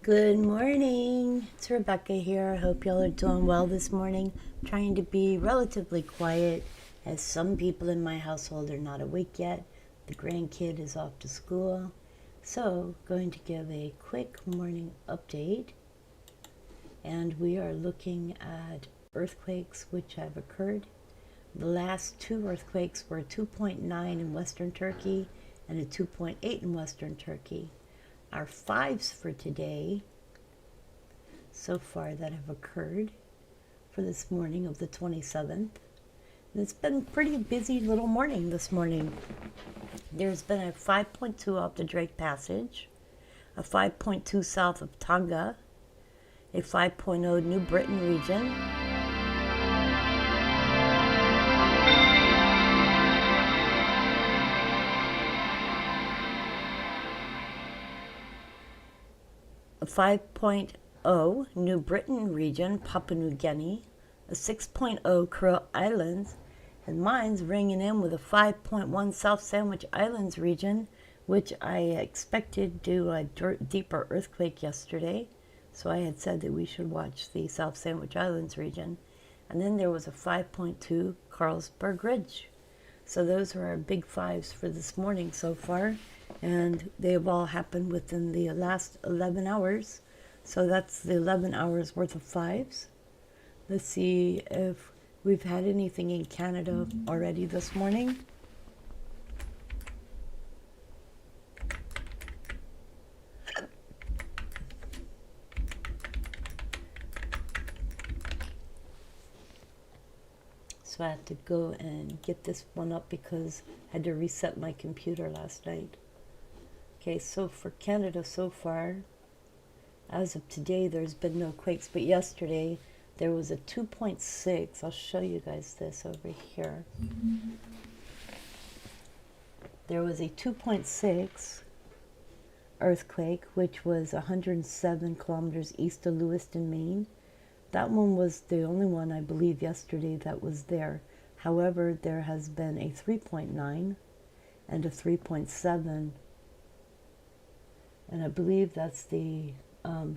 Good morning. It's Rebecca here. I hope y'all are doing well this morning. Trying to be relatively quiet as some people in my household are not awake yet. The grandkid is off to school. So, going to give a quick morning update. And we are looking at earthquakes which have occurred. The last two earthquakes were 2.9 in Western Turkey and a 2.8 in Western Turkey. Our fives for today so far that have occurred for this morning of the 27th. And it's been a pretty busy little morning this morning. There's been a 5.2 off the Drake Passage, a 5.2 south of Tonga, a 5.0 New Britain region, a 5.0 New Britain region, Papua New Guinea, a 6.0 Kuril Islands, and mine's ringing in with a 5.1 South Sandwich Islands region, which I expected to do a deeper earthquake yesterday. So I had said that we should watch the South Sandwich Islands region. And then there was a 5.2 Carlsberg Ridge. So those are our big fives for this morning so far. And they have all happened within the last 11 hours. So that's the 11 hours worth of fives. Let's see if we've had anything in Canada already this morning. So I had to go and get this one up because I had to reset my computer last night. Okay, so for Canada so far, as of today, there's been no quakes, but yesterday there was a 2.6. I'll show you guys this over here. There was a 2.6 earthquake, which was 107 kilometers east of Lewiston, Maine. That one was the only one, I believe, yesterday that was there. However, there has been a 3.9 and a 3.7, and I believe that's the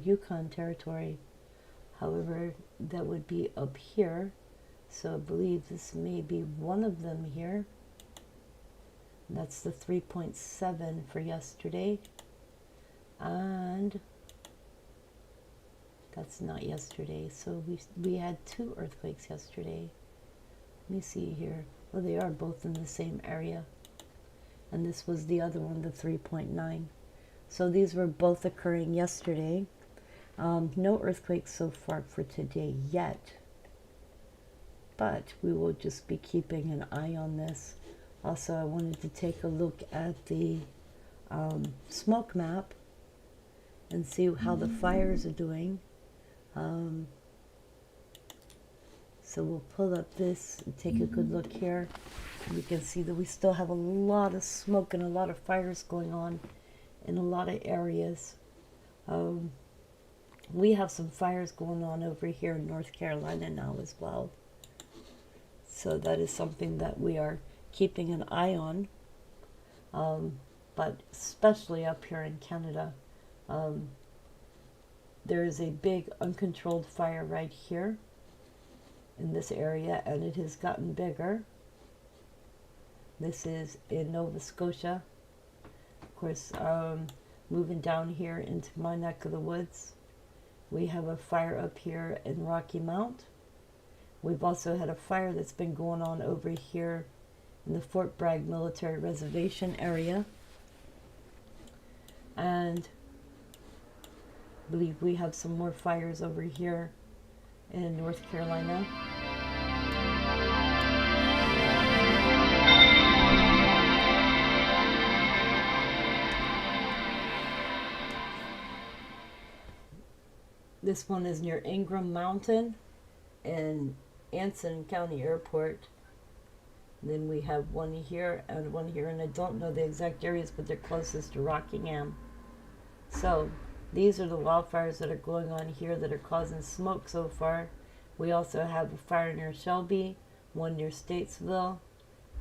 Yukon Territory. However, that would be up here, so I believe this may be one of them here. That's the 3.7 for yesterday, and that's not yesterday. So we had two earthquakes yesterday. Let me see here. Well, they are both in the same area, and this was the other one, the 3.9. So these were both occurring yesterday. No earthquakes so far for today yet, but we will just be keeping an eye on this. Also, I wanted to take a look at the smoke map and see how the fires are doing. So we'll pull up this and take a good look here. You can see that we still have a lot of smoke and a lot of fires going on in a lot of areas. We have some fires going on over here in North Carolina now as well. So that is something that we are keeping an eye on. But especially up here in Canada, there is a big uncontrolled fire right here in this area, and it has gotten bigger. This is in Nova Scotia. Of course, moving down here into my neck of the woods, we have a fire up here in Rocky Mount. We've also had a fire that's been going on over here in the Fort Bragg Military Reservation area. And I believe we have some more fires over here in North Carolina. This one is near Ingram Mountain and Anson County Airport. And then we have one here and one here, and I don't know the exact areas, but they're closest to Rockingham. So these are the wildfires that are going on here that are causing smoke so far. We also have a fire near Shelby, one near Statesville,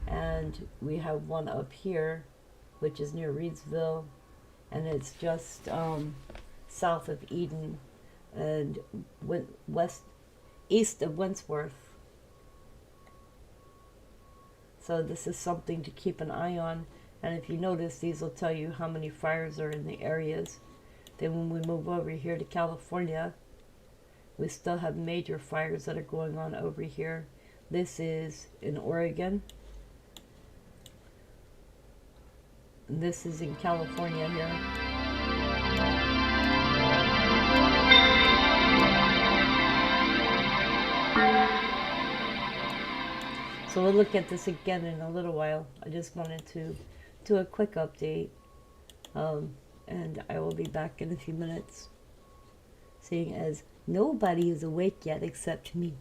and we have one up here, which is near Reedsville, and it's just south of Eden and west east of Wentworth. So this is something to keep an eye on. And if you notice, these will tell you how many fires are in the areas. Then when we move over here to California, we still have major fires that are going on over here. This is in Oregon. And this is in California here. So we'll look at this again in a little while. I just wanted to do a quick update. And I will be back in a few minutes, seeing as nobody is awake yet except me.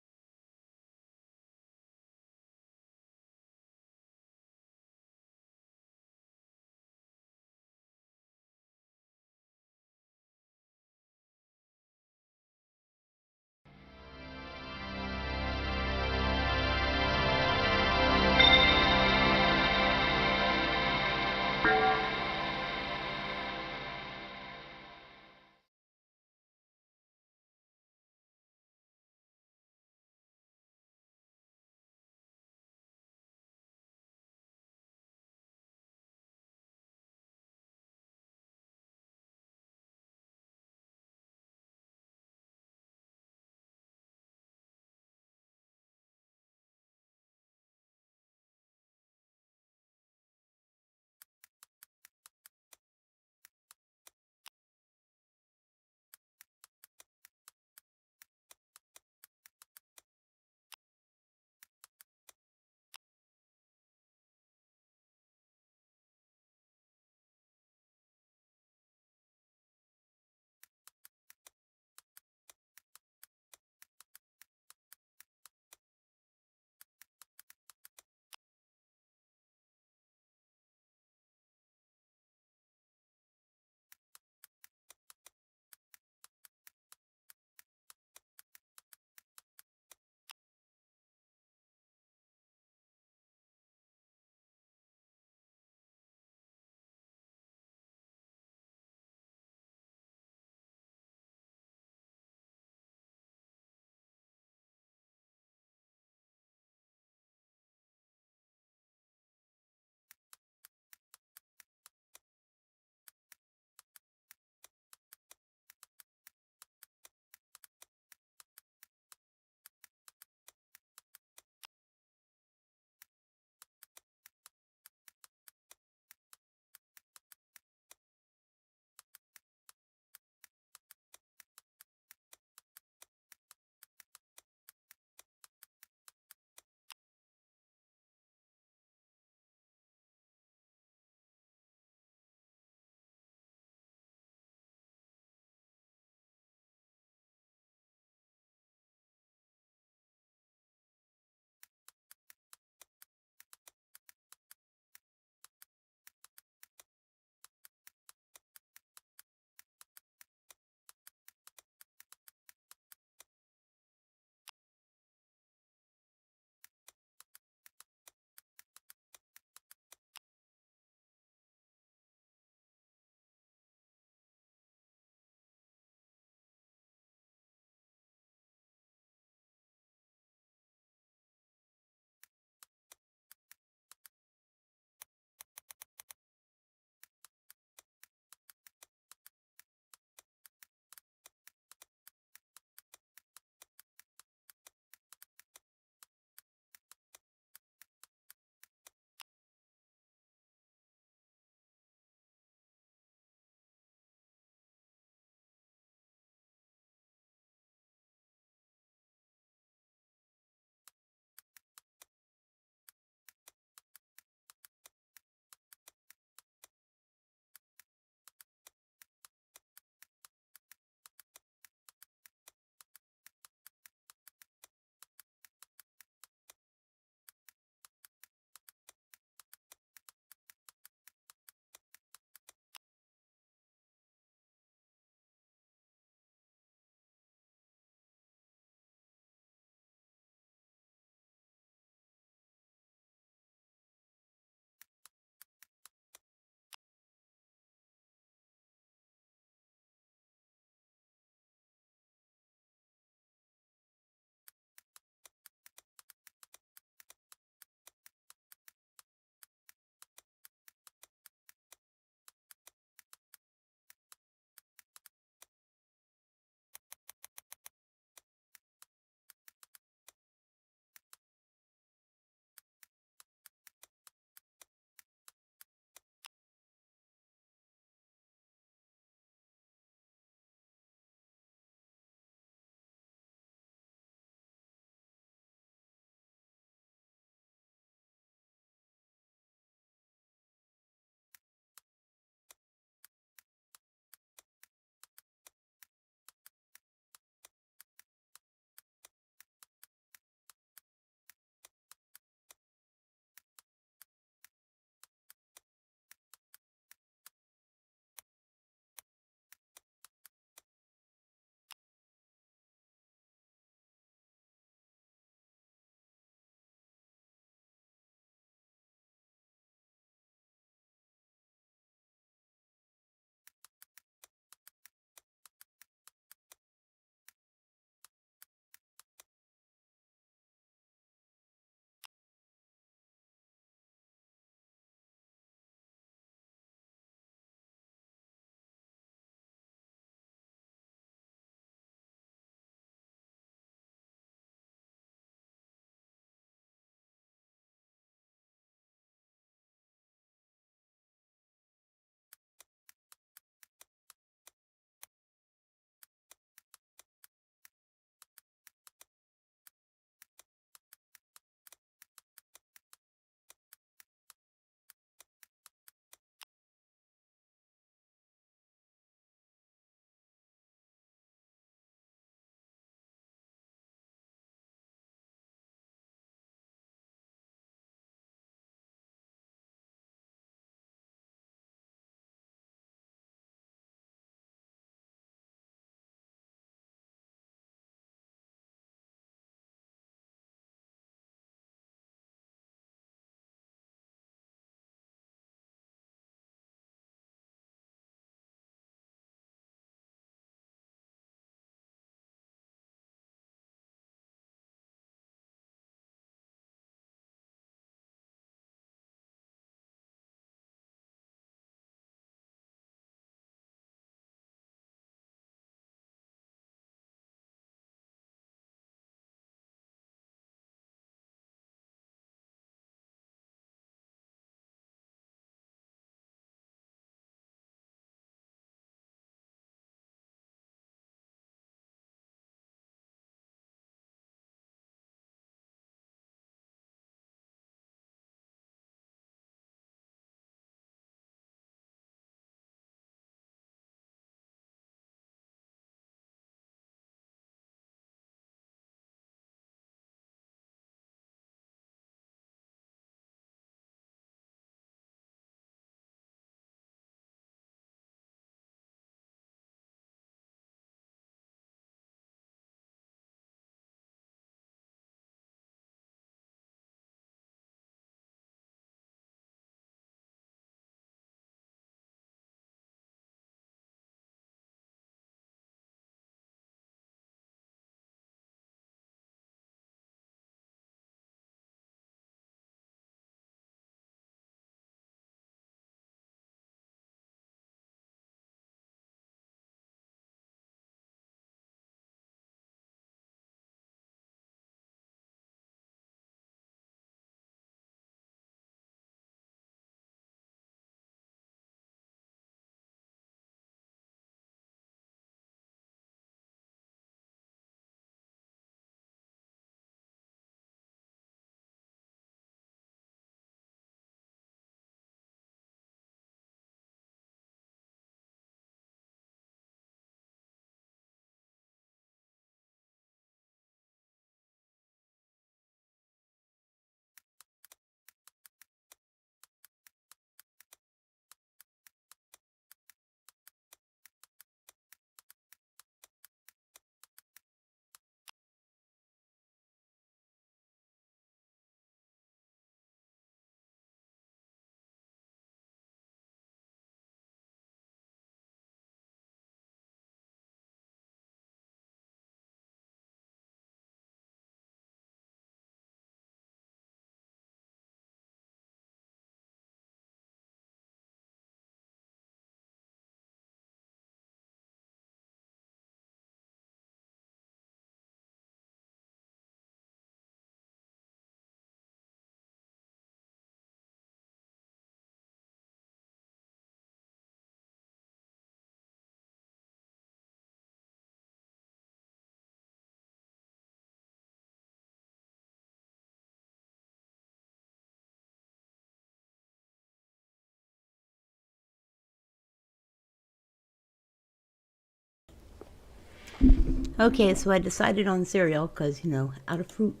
Okay, so I decided on cereal because, out of fruit.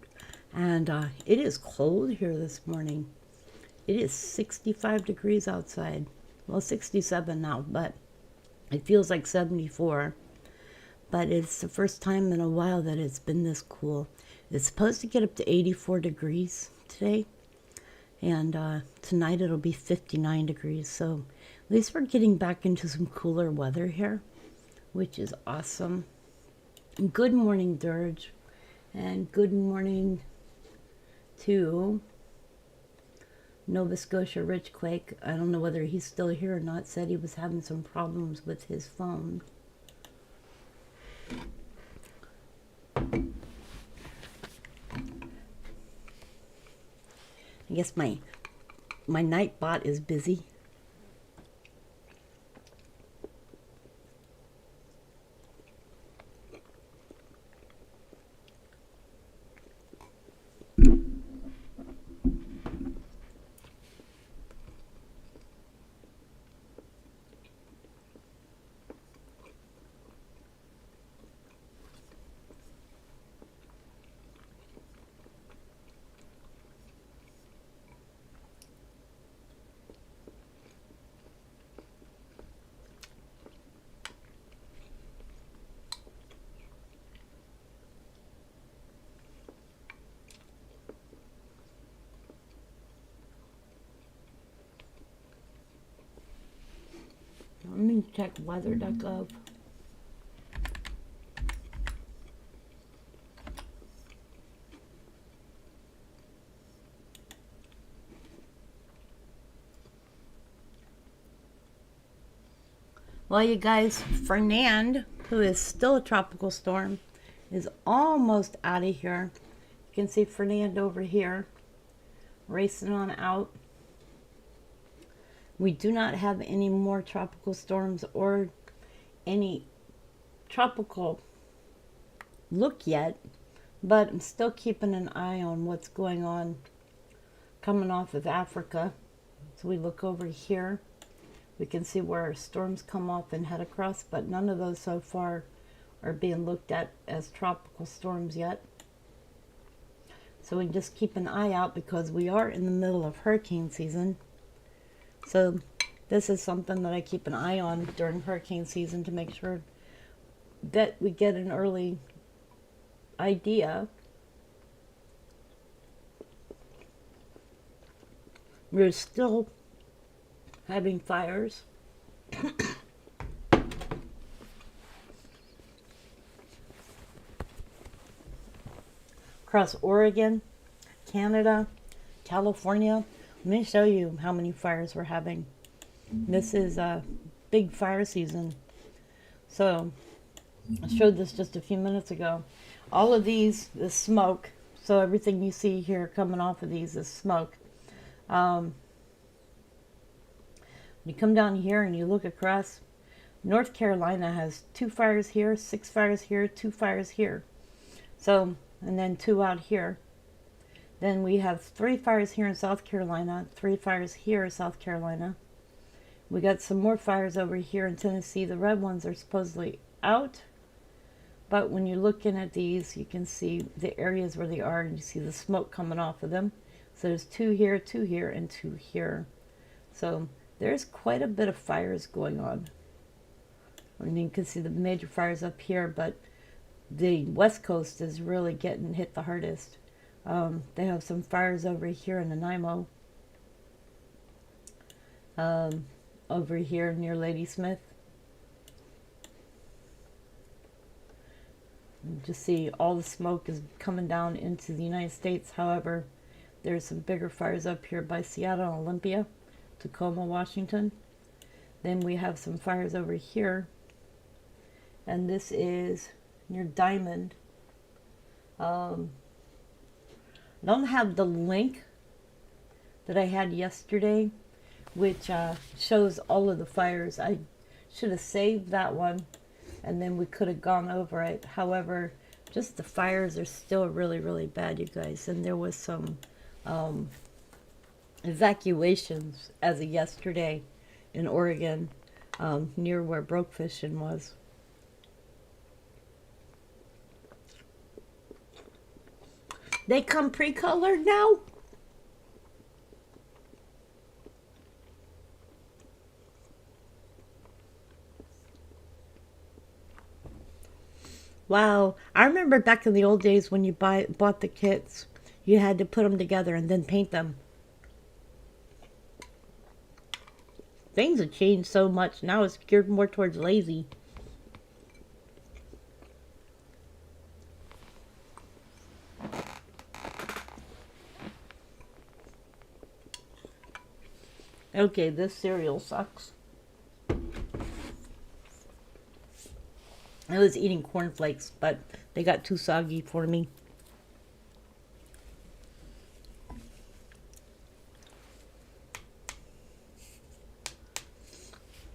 And it is cold here this morning. It is 65 degrees outside. Well, 67 now, but it feels like 74. But it's the first time in a while that it's been this cool. It's supposed to get up to 84 degrees today. And tonight it'll be 59 degrees. So at least we're getting back into some cooler weather here, which is awesome. Good morning, Dirge. And good morning to Nova Scotia Rich Quake. I don't know whether he's still here or not. Said he was having some problems with his phone. I guess my night bot is busy. Let me check weather.gov. Well, you guys, Fernand, who is still a tropical storm, is almost out of here. You can see Fernand over here, racing on out. We do not have any more tropical storms or any tropical look yet, but I'm still keeping an eye on what's going on coming off of Africa. So we look over here. We can see where storms come off and head across, but none of those so far are being looked at as tropical storms yet. So we just keep an eye out because we are in the middle of hurricane season. So this is something that I keep an eye on during hurricane season to make sure that we get an early idea. We're still having fires. Across Oregon, Canada, California. Let me show you how many fires we're having. This is a big fire season. So I showed this just a few minutes ago. All of these is smoke. So everything you see here coming off of these is smoke. You come down here and you look across, North Carolina has 2 fires here, 6 fires here, 2 fires here. So, and then 2 out here. Then we have 3 fires here in South Carolina, 3 fires here in South Carolina. We got some more fires over here in Tennessee. The red ones are supposedly out. But when you're looking at these, you can see the areas where they are and you see the smoke coming off of them. So there's 2 here, 2 here, and 2 here. So there's quite a bit of fires going on. I mean, you can see the major fires up here, but the West Coast is really getting hit the hardest. They have some fires over here in Nanaimo. Over here near Ladysmith. You just see all the smoke is coming down into the United States. However, there's some bigger fires up here by Seattle and Olympia, Tacoma, Washington. Then we have some fires over here. And this is near Diamond. I don't have the link that I had yesterday, which shows all of the fires. I should have saved that one, and then we could have gone over it. However, just the fires are still really, really bad, you guys. And there was some evacuations as of yesterday in Oregon, near where Broke Fishing was. They come pre-colored now? Wow. I remember back in the old days when you bought the kits, you had to put them together and then paint them. Things have changed so much. Now it's geared more towards lazy. Okay, this cereal sucks. I was eating cornflakes, but they got too soggy for me.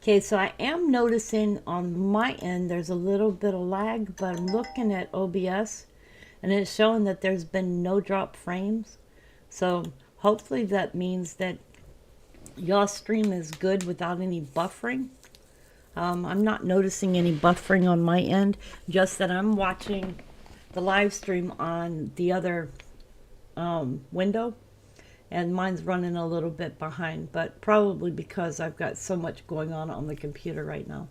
Okay, so I am noticing on my end there's a little bit of lag, but I'm looking at OBS and it's showing that there's been no drop frames. So hopefully that means that y'all stream is good without any buffering. I'm not noticing any buffering on my end, just that I'm watching the live stream on the other window, and mine's running a little bit behind, but probably because I've got so much going on the computer right now.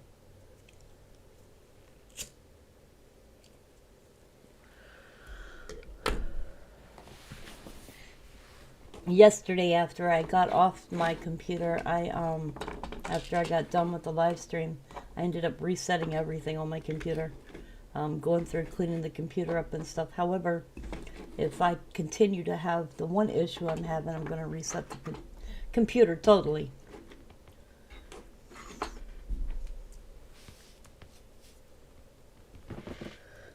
Yesterday, after I got off my computer, after I got done with the live stream, I ended up resetting everything on my computer, going through cleaning the computer up and stuff. However, if I continue to have the one issue I'm having, I'm going to reset the computer totally.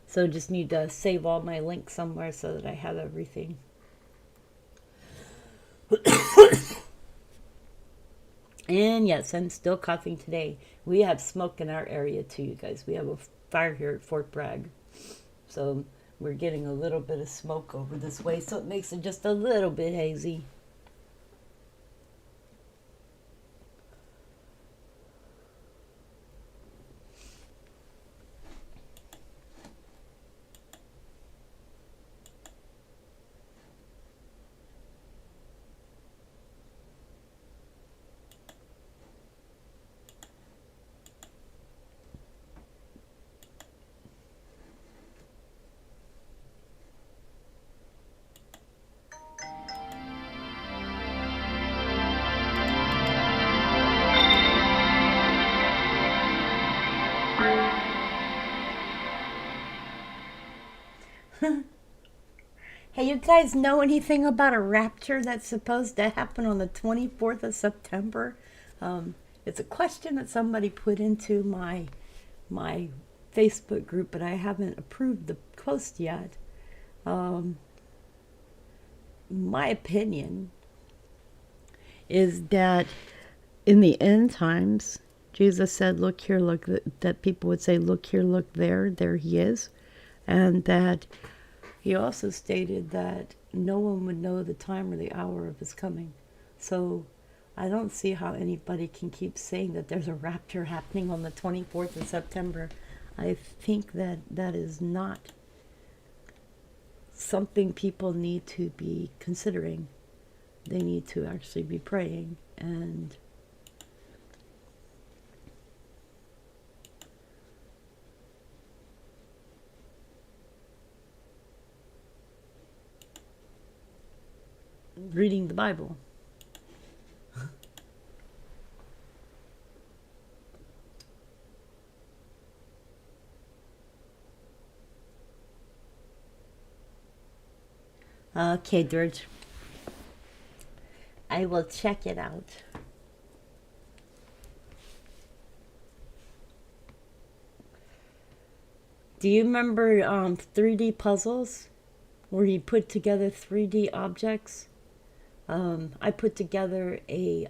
So just need to save all my links somewhere so that I have everything. And yes, I'm still coughing today. We have smoke in our area too, you guys. We have a fire here at Fort Bragg. So we're getting a little bit of smoke over this way, so it makes it just a little bit hazy. Hey, you guys know anything about a rapture that's supposed to happen on the 24th of September? It's a question that somebody put into my Facebook group, but I haven't approved the post yet. My opinion is that in the end times, Jesus said, look here, look, that people would say, look here, look there he is. And that he also stated that no one would know the time or the hour of his coming. So I don't see how anybody can keep saying that there's a rapture happening on the 24th of September. I think that that is not something people need to be considering. They need to actually be praying and reading the Bible. Okay, George. I will check it out. Do you remember 3D puzzles where you put together 3D objects? I put together I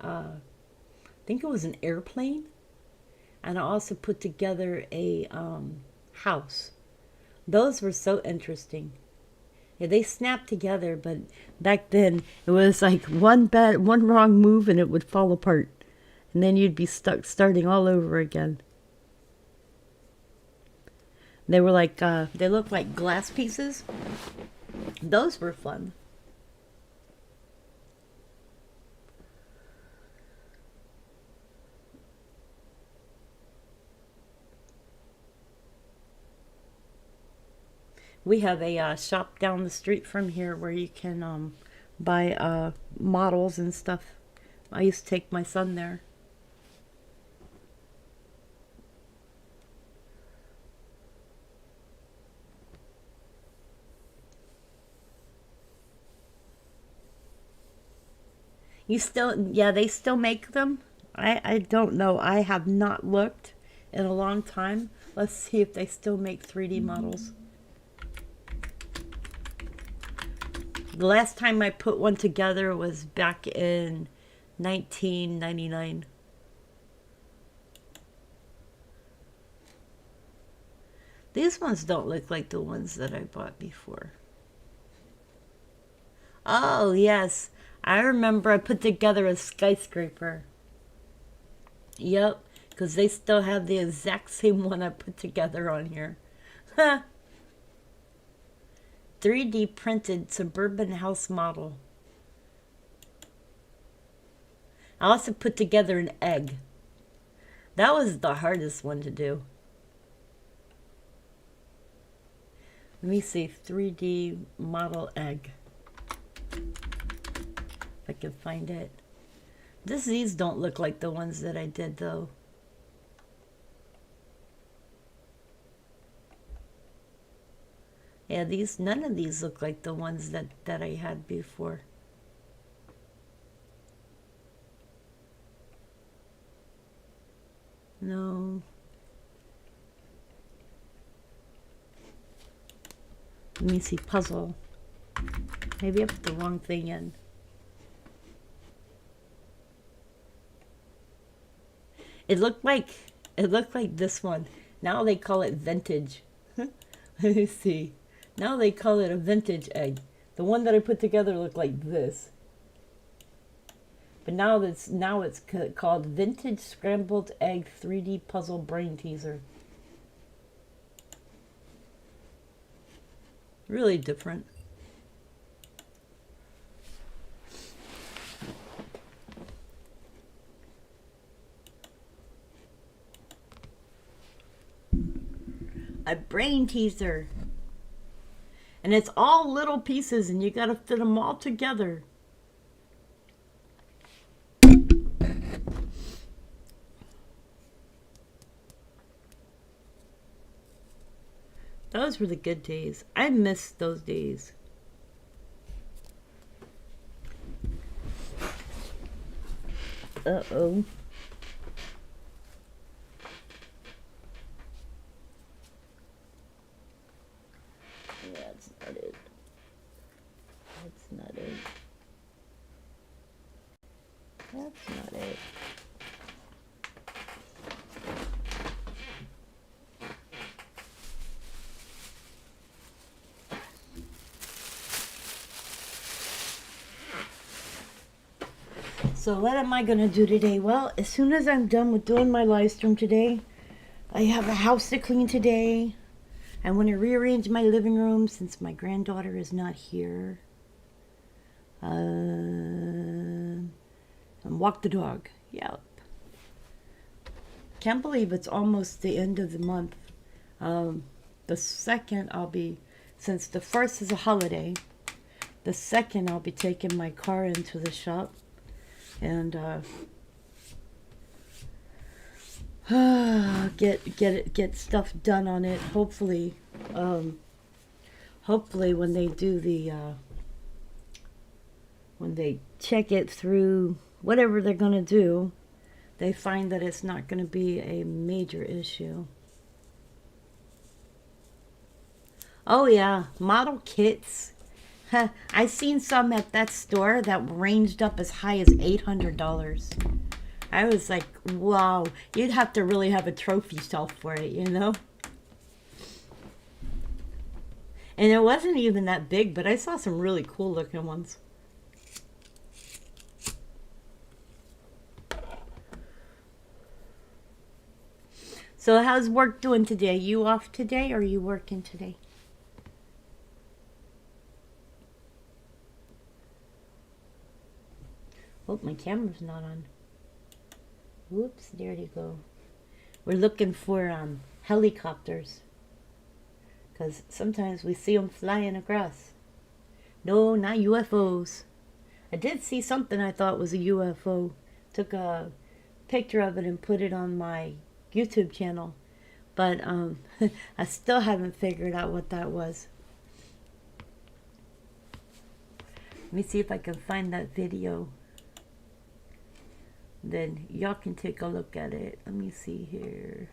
think it was an airplane, and I also put together a house. Those were so interesting. Yeah, they snapped together, but back then it was like one wrong move and it would fall apart, and then you'd be stuck starting all over again. They were like they looked like glass pieces, Those were fun. We have a shop down the street from here where you can buy models and stuff. I used to take my son there. You still, yeah, they still make them. I don't know. I have not looked in a long time. Let's see if they still make 3D models. The last time I put one together was back in 1999. These ones don't look like the ones that I bought before. Oh, yes. I remember I put together a skyscraper. Yep, because they still have the exact same one I put together on here. 3D printed suburban house model. I also put together an egg. That was the hardest one to do. Let me see, 3D model egg. If I can find it. These don't look like the ones that I did though. Yeah, none of these look like the ones that I had before. No. Let me see, puzzle. Maybe I put the wrong thing in. It looked like this one. Now they call it vintage. Let me see. Now they call it a vintage egg. The one that I put together looked like this. But now it's called Vintage Scrambled Egg 3D Puzzle Brain Teaser. Really different. A brain teaser. And it's all little pieces and you gotta fit them all together. Those were the good days. I miss those days. Uh-oh. That's not it. That's not it. That's not it. So what am I going to do today? Well, as soon as I'm done with doing my live stream today, I have a house to clean today. I want to rearrange my living room since my granddaughter is not here. And walk the dog. Yep. Can't believe it's almost the end of the month. The second since the first is a holiday, the second I'll be taking my car into the shop and get stuff done on it. Hopefully when they do when they check it through whatever they're gonna do, they find that it's not gonna be a major issue. Oh yeah, model kits. I seen some at that store that ranged up as high as $800. I was like, wow, you'd have to really have a trophy shelf for it, you know? And it wasn't even that big, but I saw some really cool looking ones. So how's work doing today? You off today or are you working today? Oh, my camera's not on. Whoops, there you go. We're looking for helicopters, because sometimes we see them flying across. No, not UFOs. I did see something I thought was a UFO. Took a picture of it and put it on my YouTube channel. But I still haven't figured out what that was. Let me see if I can find that video. Then y'all can take a look at it. Let me see here.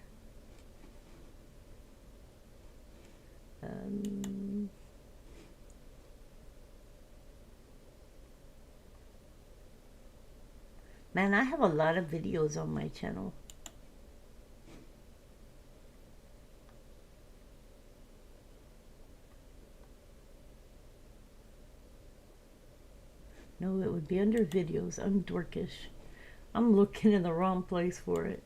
Man, I have a lot of videos on my channel. No, it would be under videos. I'm dorkish. I'm looking in the wrong place for it.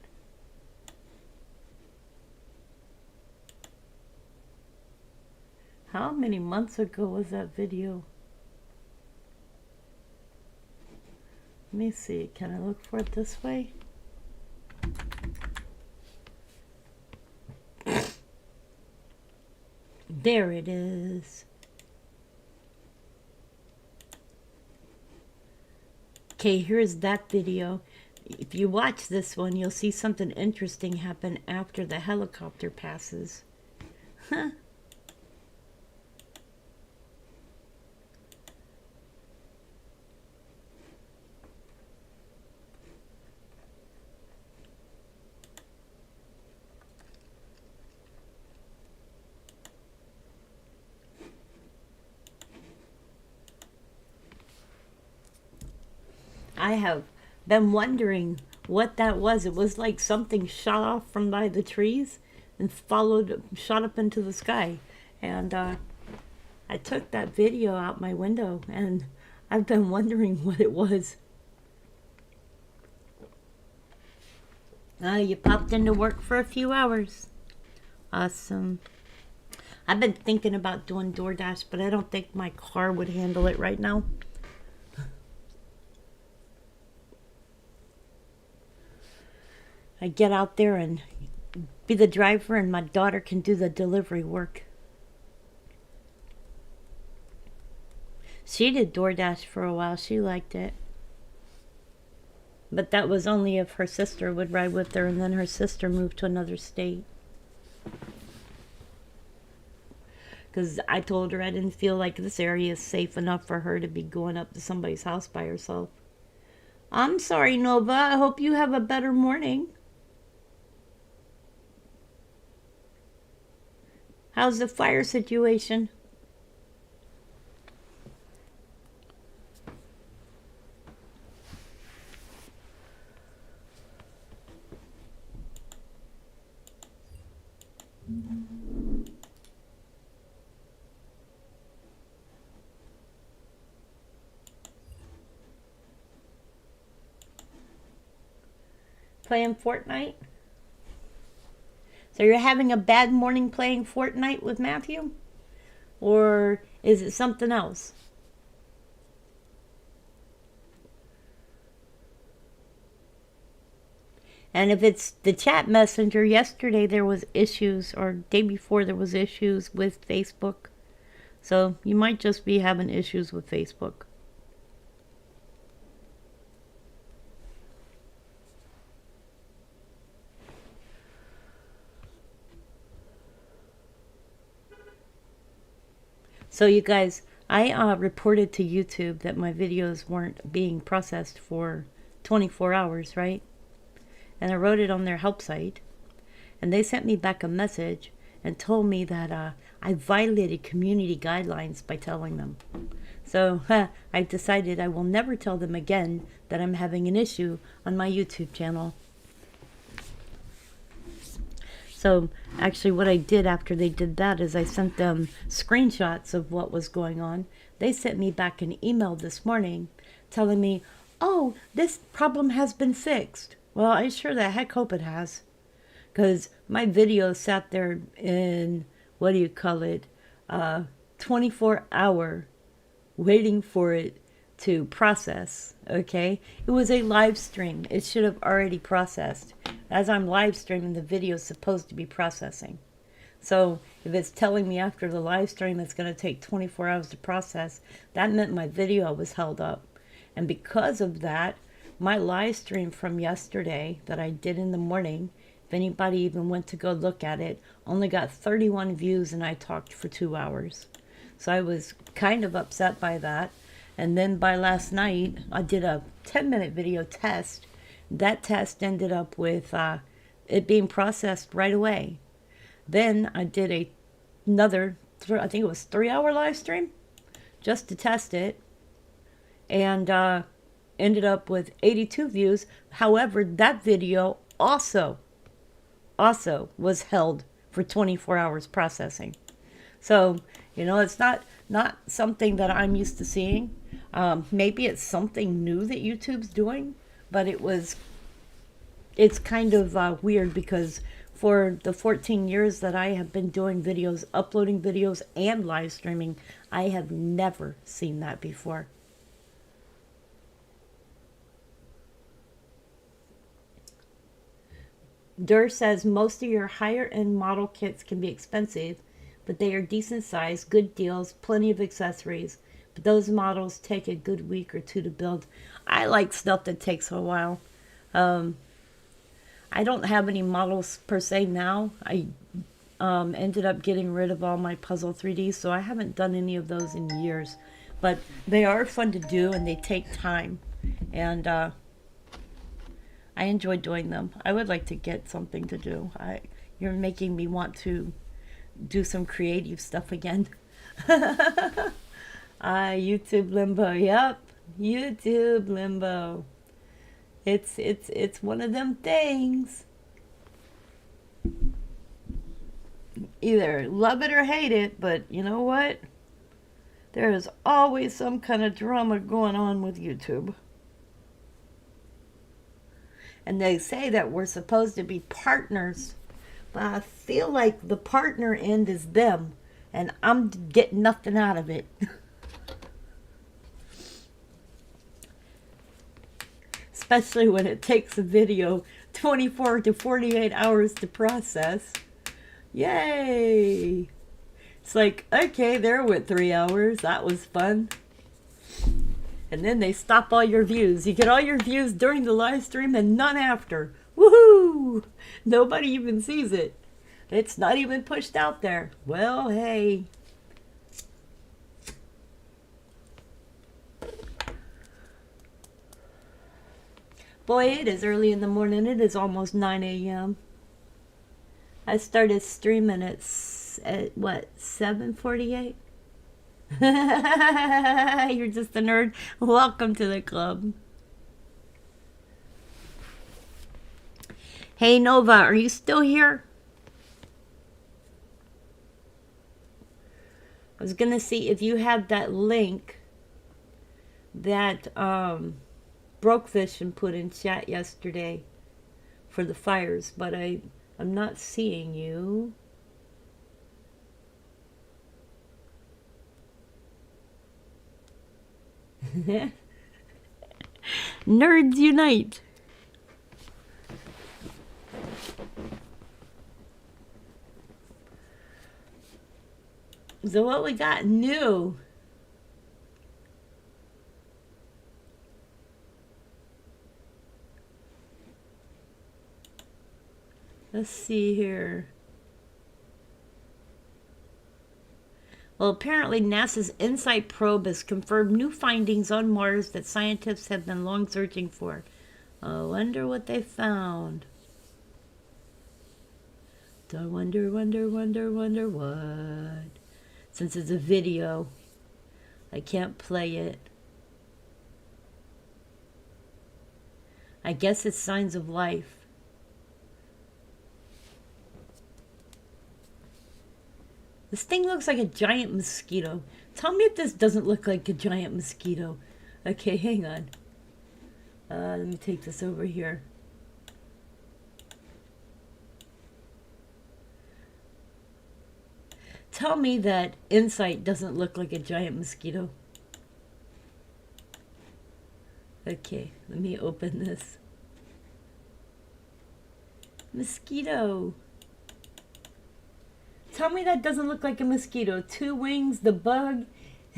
How many months ago was that video? Let me see. Can I look for it this way? There it is. Okay, here's that video. If you watch this one, you'll see something interesting happen after the helicopter passes. Huh. I have been wondering what that was. It was like something shot off from by the trees and shot up into the sky. And I took that video out my window and I've been wondering what it was. You popped into work for a few hours. Awesome. I've been thinking about doing DoorDash, but I don't think my car would handle it right now. I get out there and be the driver and my daughter can do the delivery work. She did DoorDash for a while. She liked it. But that was only if her sister would ride with her, and then her sister moved to another state. Because I told her I didn't feel like this area is safe enough for her to be going up to somebody's house by herself. I'm sorry, Nova. I hope you have a better morning. How's the fire situation? Playing Fortnite? So you're having a bad morning playing Fortnite with Matthew? Or is it something else? And if it's the chat messenger, yesterday there was issues, or day before there was issues with Facebook. So you might just be having issues with Facebook. So you guys, I reported to YouTube that my videos weren't being processed for 24 hours, right? And I wrote it on their help site. And they sent me back a message and told me that I violated community guidelines by telling them. So I've decided I will never tell them again that I'm having an issue on my YouTube channel. So actually what I did after they did that is I sent them screenshots of what was going on. They sent me back an email this morning telling me, oh, this problem has been fixed. Well, I sure the heck hope it has. Because my video sat there in, 24 hour waiting for it to process, okay? It was a live stream. It should have already processed. As I'm live streaming, the video is supposed to be processing. So if it's telling me after the live stream it's going to take 24 hours to process, that meant my video was held up. And because of that, my live stream from yesterday that I did in the morning, if anybody even went to go look at it, only got 31 views and I talked for 2 hours. So I was kind of upset by that. And then by last night, I did a 10-minute video test. That test ended up with it being processed right away. Then I did another, I think it was 3-hour live stream, just to test it. And ended up with 82 views. However, that video also was held for 24 hours processing. So, you know, it's not something that I'm used to seeing. Maybe it's something new that YouTube's doing, but it's kind of weird because for the 14 years that I have been doing videos, uploading videos and live streaming, I have never seen that before. Durr says most of your higher end model kits can be expensive, but they are decent size, good deals, plenty of accessories. But those models take a good week or two to build. I like stuff that takes a while. I don't have any models per se now. I ended up getting rid of all my Puzzle 3D, so I haven't done any of those in years. But they are fun to do and they take time. And I enjoy doing them. I would like to get something to do. You're making me want to do some creative stuff again. YouTube limbo. Yep, YouTube limbo. It's one of them things. Either love it or hate it, but you know what? There is always some kind of drama going on with YouTube. And they say that we're supposed to be partners, but I feel like the partner end is them, and I'm getting nothing out of it. Especially when it takes a video 24 to 48 hours to process. Yay! It's like, okay, there went 3 hours. That was fun. And then they stop all your views. You get all your views during the live stream and none after. Woohoo! Nobody even sees it. It's not even pushed out there. Well, hey. Boy, it is early in the morning. It is almost 9 a.m. I started streaming at what, 7:48? You're just a nerd. Welcome to the club. Hey, Nova, are you still here? I was going to see if you have that link that Brokefish and put in chat yesterday for the fires, but I'm not seeing you. Nerds unite. So what we got new? Let's see here. Well, apparently NASA's InSight probe has confirmed new findings on Mars that scientists have been long searching for. I wonder what they found. I wonder what. Since it's a video, I can't play it. I guess it's signs of life. This thing looks like a giant mosquito. Tell me if this doesn't look like a giant mosquito. Okay, hang on. Let me take this over here. Tell me that InSight doesn't look like a giant mosquito. Okay, let me open this. Mosquito. Tell me that doesn't look like a mosquito. Two wings, the bug,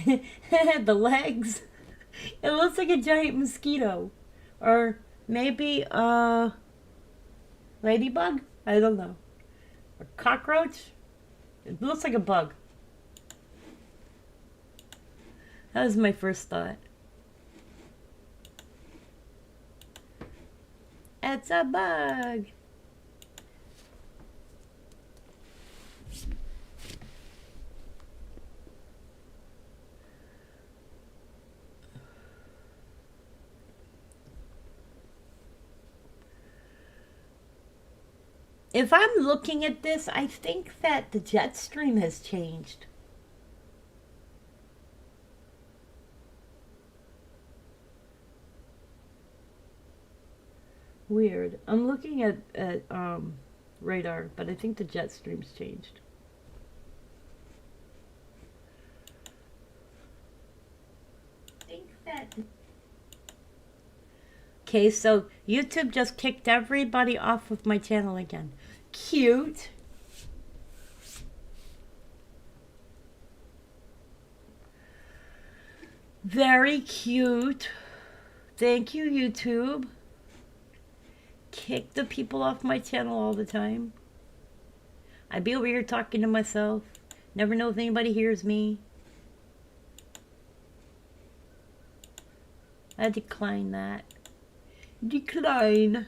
the legs. It looks like a giant mosquito. Or maybe a ladybug? I don't know. A cockroach? It looks like a bug. That was my first thought. It's a bug. If I'm looking at this, I think that the jet stream has changed. Weird. I'm looking at radar, but I think the jet stream's changed. Okay, so YouTube just kicked everybody off of my channel again. Cute. Very cute. Thank you, YouTube. Kick the people off my channel all the time. I be over here talking to myself. Never know if anybody hears me. I decline that. Decline.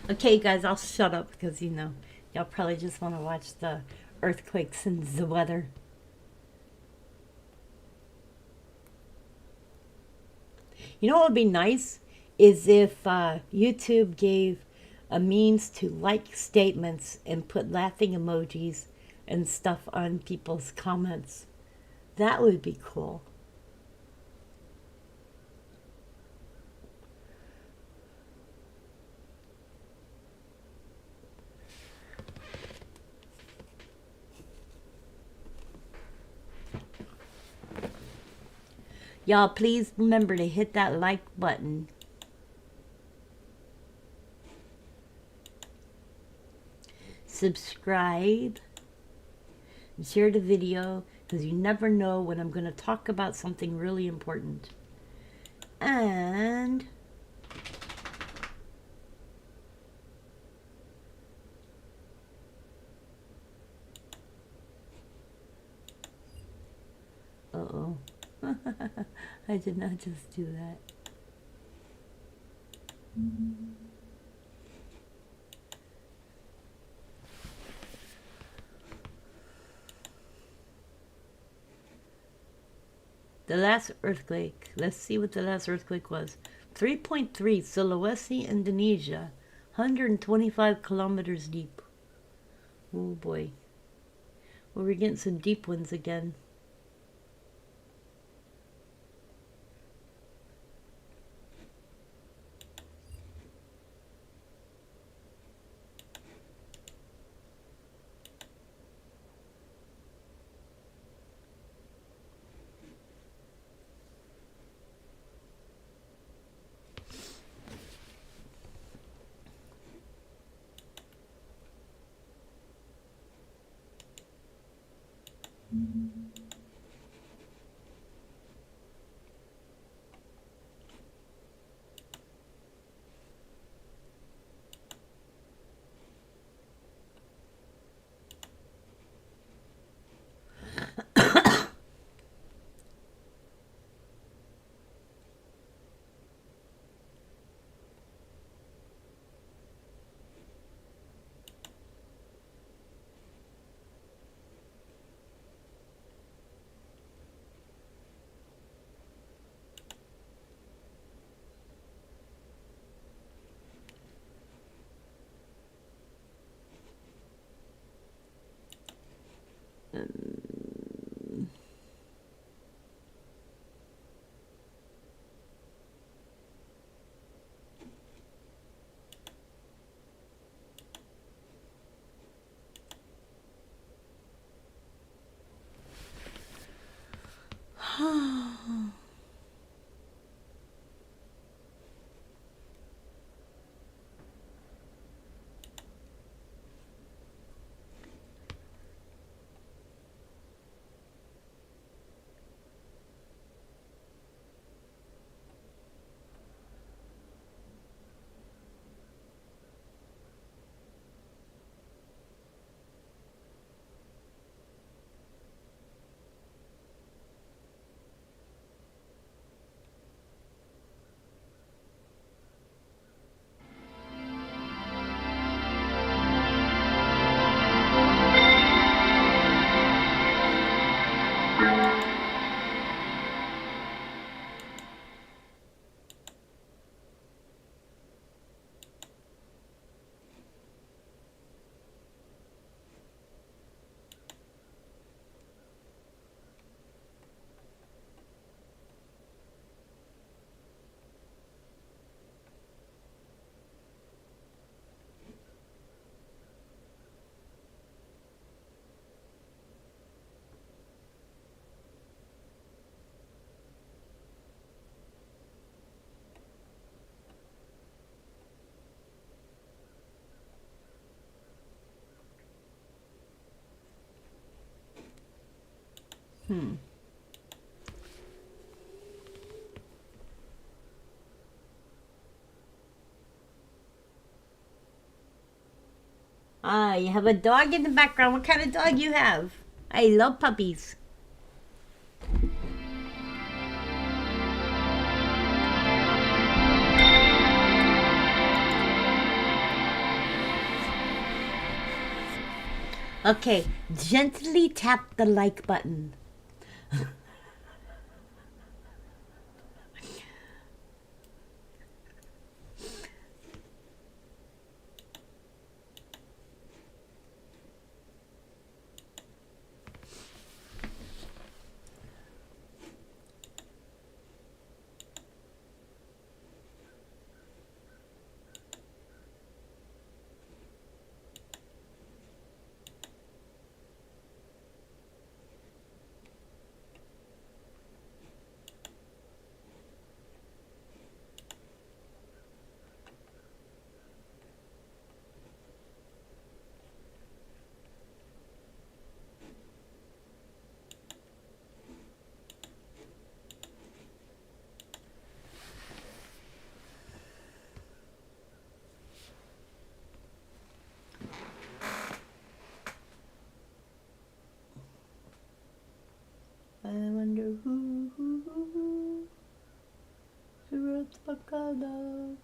Okay, guys, I'll shut up because, you know, y'all probably just want to watch the earthquakes and the weather. You know what would be nice is if YouTube gave a means to like statements and put laughing emojis and stuff on people's comments. That would be cool. Y'all, please remember to hit that like button. Subscribe. And share the video, because you never know when I'm going to talk about something really important. And uh-oh. I did not just do that. The last earthquake. Let's see what the last earthquake was. 3.3, Sulawesi, Indonesia. 125 kilometers deep. Oh boy. Well, we're getting some deep ones again. Hmm. Ah, you have a dog in the background. What kind of dog you have? I love puppies. Okay, gently tap the like button. I wonder who wrote Bacala.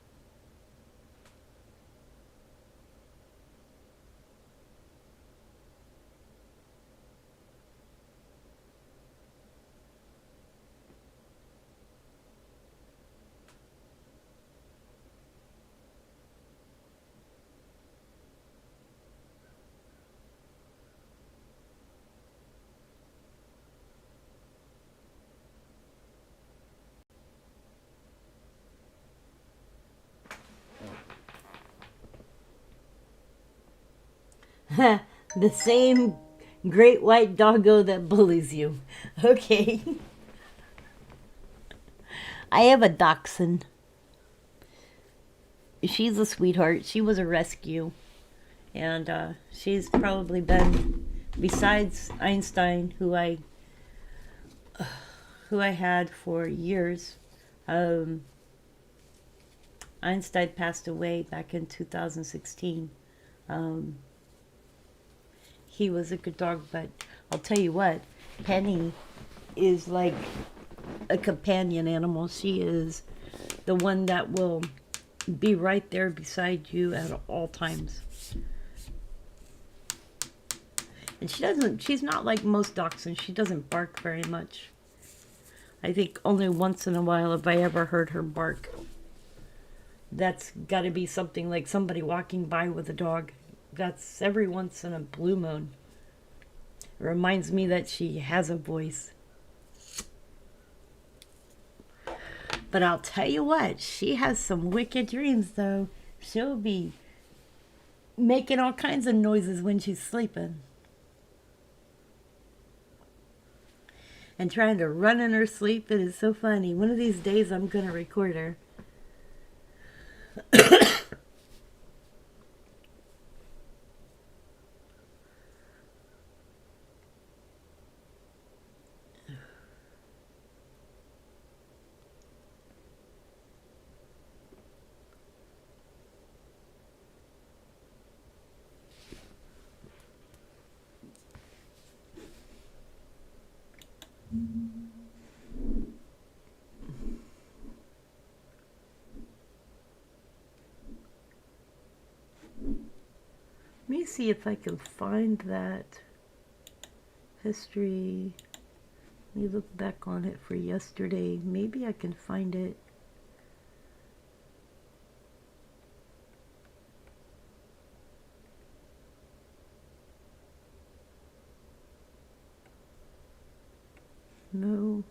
The same great white doggo that bullies you. Okay. I have a dachshund. She's a sweetheart. She was a rescue. And she's probably been, besides Einstein, who I had for years. Einstein passed away back in 2016. He was a good dog, but I'll tell you what, Penny is like a companion animal. She is the one that will be right there beside you at all times. And she's not like most dachshunds. She doesn't bark very much. I think only once in a while have I ever heard her bark. That's got to be something like somebody walking by with a dog. That's every once in a blue moon. It reminds me that she has a voice. But I'll tell you what, she has some wicked dreams, though. She'll be making all kinds of noises when she's sleeping. And trying to run in her sleep. It is so funny. One of these days I'm going to record her. Let me see if I can find that history. Let me look back on it for yesterday. Maybe I can find it. No.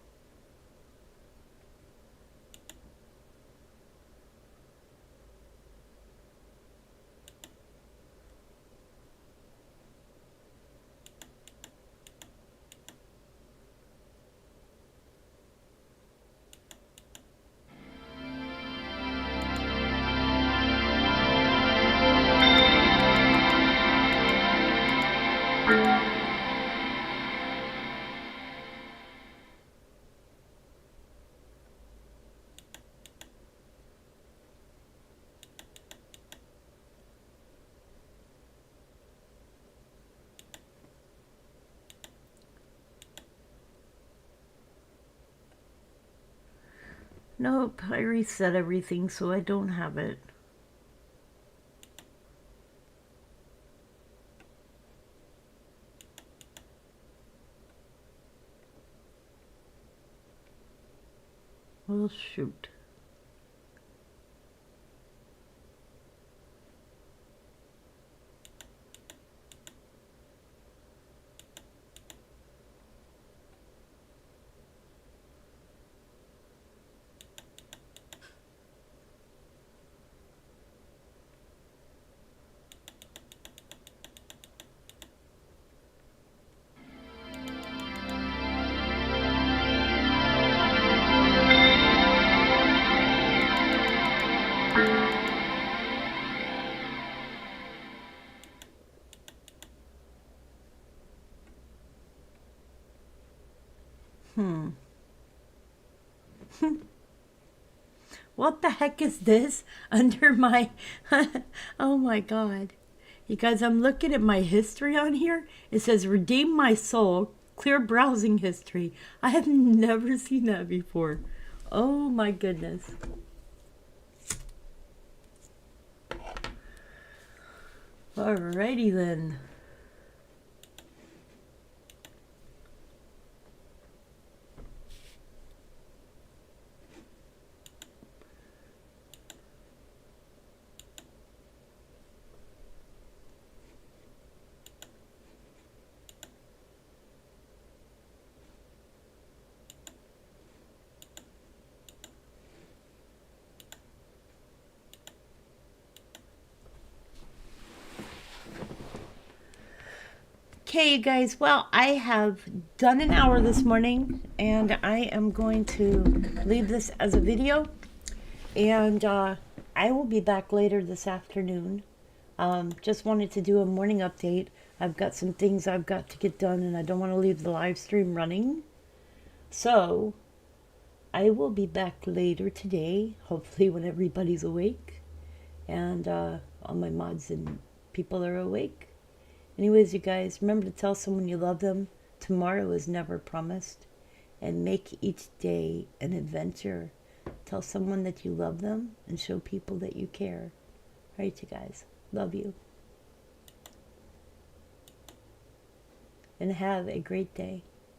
Nope, I reset everything so I don't have it. Well, shoot. What the heck is this under my... Oh my god. You guys, I'm looking at my history on here. It says, redeem my soul, clear browsing history. I have never seen that before. Oh my goodness. Alrighty then. Okay, you guys, well, I have done an hour this morning, and I am going to leave this as a video, and I will be back later this afternoon. Just wanted to do a morning update. I've got some things I've got to get done, and I don't want to leave the live stream running. So, I will be back later today, hopefully when everybody's awake, and all my mods and people are awake. Anyways, you guys, remember to tell someone you love them. Tomorrow is never promised. And make each day an adventure. Tell someone that you love them and show people that you care. All right, you guys. Love you. And have a great day.